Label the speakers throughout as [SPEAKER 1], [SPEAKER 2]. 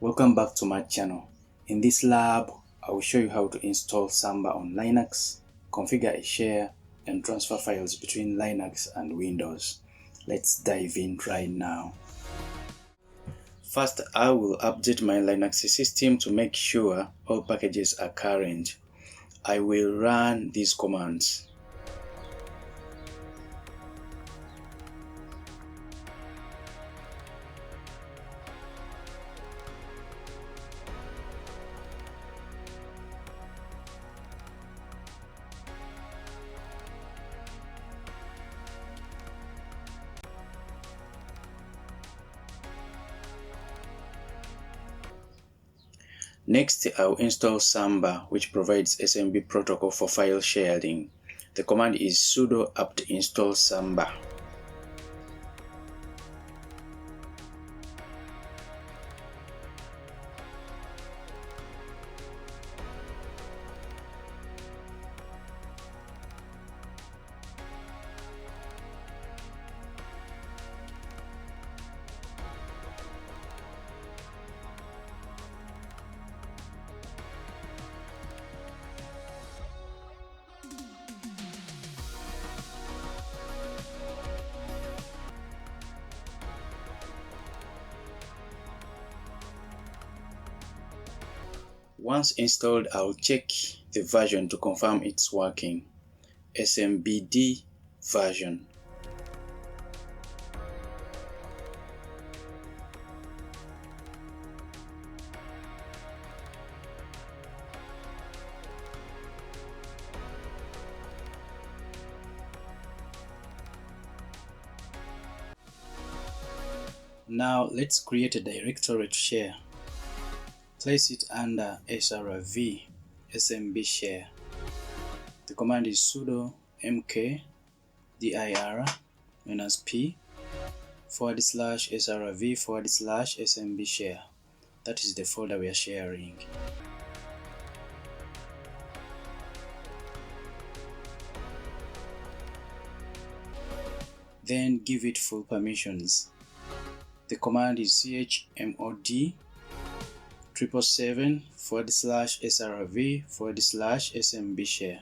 [SPEAKER 1] Welcome back to my channel. In this lab, I will show you how to install Samba on Linux, configure a share, and transfer files between Linux and Windows. Let's dive in right now. First, I will update my Linux system to make sure all packages are current. I will run these commands. Next, I'll install Samba, which provides SMB protocol for file sharing. The command is sudo apt install Samba. Once installed, I'll check the version to confirm it's working. SMBD version. Now let's create a directory to share. Place it under srv smbshare. The command is sudo mkdir -p /srv/smbshare. That is the folder we are sharing. Then give it full permissions. The command is chmod 777/srv/smbshare.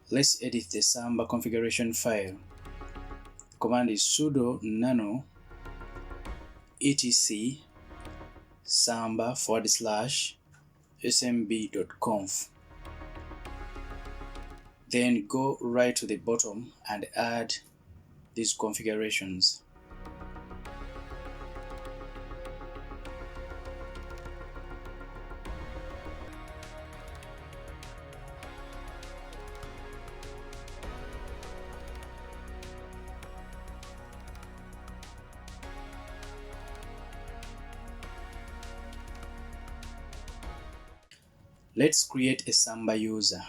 [SPEAKER 1] Let's edit the Samba configuration file. The command is sudo nano etc samba /smb.conf. Then go right to the bottom and add these configurations. Let's create a Samba user.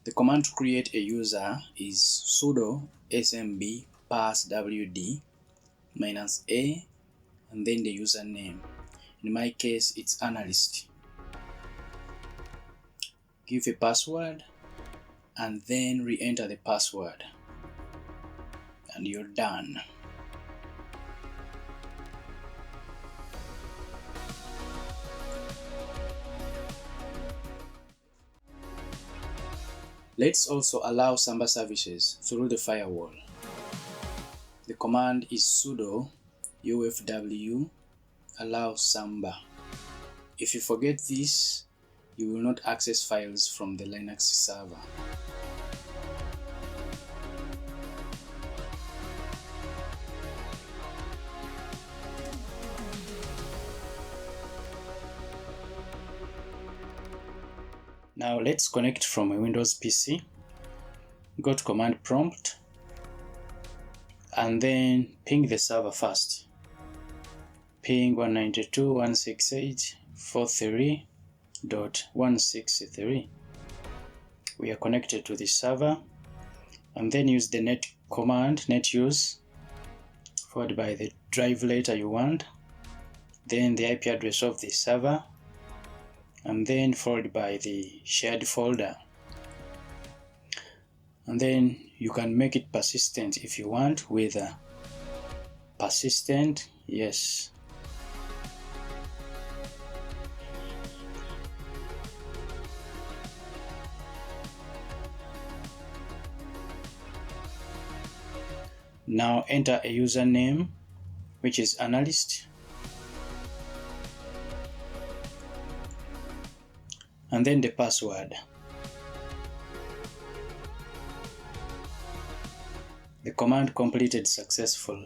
[SPEAKER 1] The command to create a user is sudo smb passwd -a and then the username. In my case, it's analyst. Give a password and then re-enter the password, and you're done. Let's also allow Samba services through the firewall. The command is sudo ufw allow Samba. If you forget this, you will not access files from the Linux server. Now let's connect from a Windows PC. Go to command prompt and then ping the server first. Ping 192.168.43.163. We are connected to the server, and then use the net command, netuse, followed by the drive letter you want, then the IP address of the server, and then followed by the shared folder. And then you can make it persistent if you want with a persistent, yes. Now enter a username, which is analyst, and then the password. The command completed successful.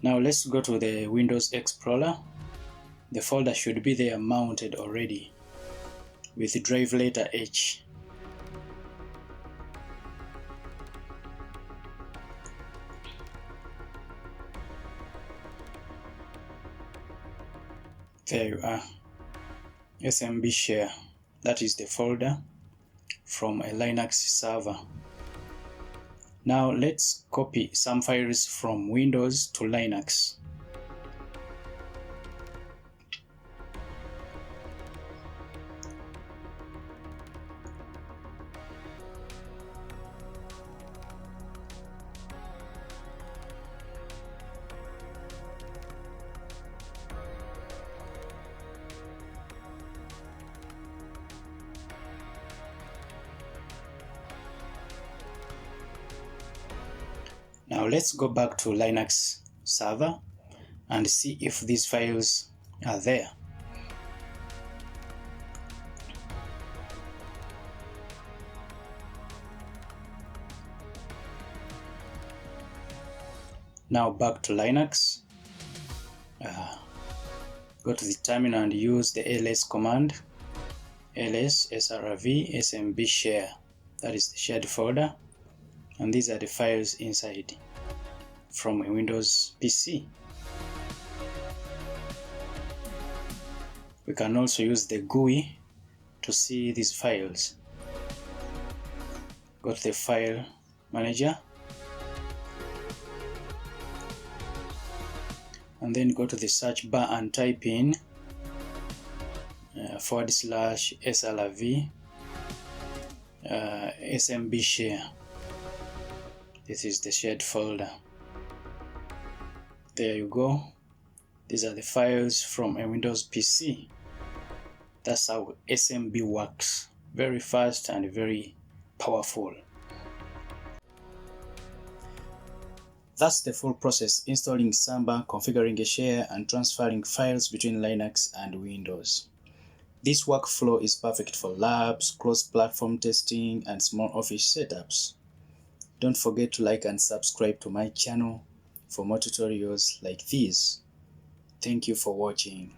[SPEAKER 1] Now let's go to the Windows Explorer. The folder should be there mounted already with drive letter H. There you are. smbshare, that is the folder from a Linux server. Now let's copy some files from Windows to Linux. Now let's go back to Linux server and see if these files are there. Now back to Linux. Go to the terminal and use the ls command. ls srv smbshare, that is the shared folder, and these are the files inside from a Windows PC. We can also use the GUI to see these files. Go to the file manager and then go to the search bar and type in /srv smbshare. This is the shared folder. There you go. These are the files from a Windows PC. That's how SMB works. Very fast and very powerful. That's the full process: installing Samba, configuring a share, and transferring files between Linux and Windows. This workflow is perfect for labs, cross-platform testing, and small office setups. Don't forget to like and subscribe to my channel for more tutorials like these. Thank you for watching.